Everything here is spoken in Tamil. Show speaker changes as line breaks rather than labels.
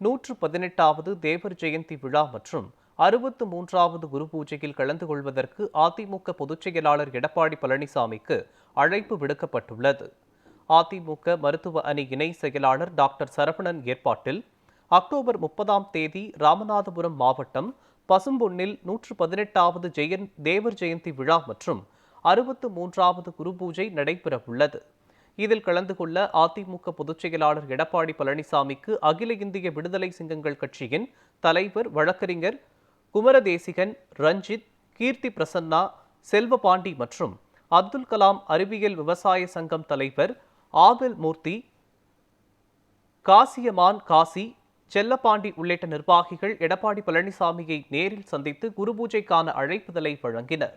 118வது தேவர் ஜெயந்தி விழா மற்றும் 63வது குரு பூஜையில் கலந்து கொள்வதற்கு அதிமுக பொதுச் செயலாளர் எடப்பாடி பழனிசாமிக்கு அழைப்பு விடுக்கப்பட்டுள்ளது. அதிமுக மருத்துவ அணி இணை செயலாளர் டாக்டர் சரவணன் ஏற்பாட்டில் அக்டோபர் 30ஆம் தேதி ராமநாதபுரம் மாவட்டம் பசும்பொன்னில் 118வது தேவர் ஜெயந்தி விழா மற்றும் 63வது குரு பூஜை நடைபெறவுள்ளது. இதில் கலந்து கொள்ள அதிமுக பொதுச் செயலாளர் எடப்பாடி பழனிசாமிக்கு அகில இந்திய விடுதலை சிங்கங்கள் கட்சியின் தலைவர் வழக்கறிஞர் குமரதேசிகன், ரஞ்சித், கீர்த்தி பிரசன்னா, செல்வபாண்டி மற்றும் அப்துல் கலாம் அறிவியல் விவசாய சங்கம் தலைவர் ஆபெல் மூர்த்தி, காசியமான் காசி, செல்லப்பாண்டி உள்ளிட்ட நிர்வாகிகள் எடப்பாடி பழனிசாமியை நேரில் சந்தித்து குருபூஜைக்கான அழைப்புதலை வழங்கினர்.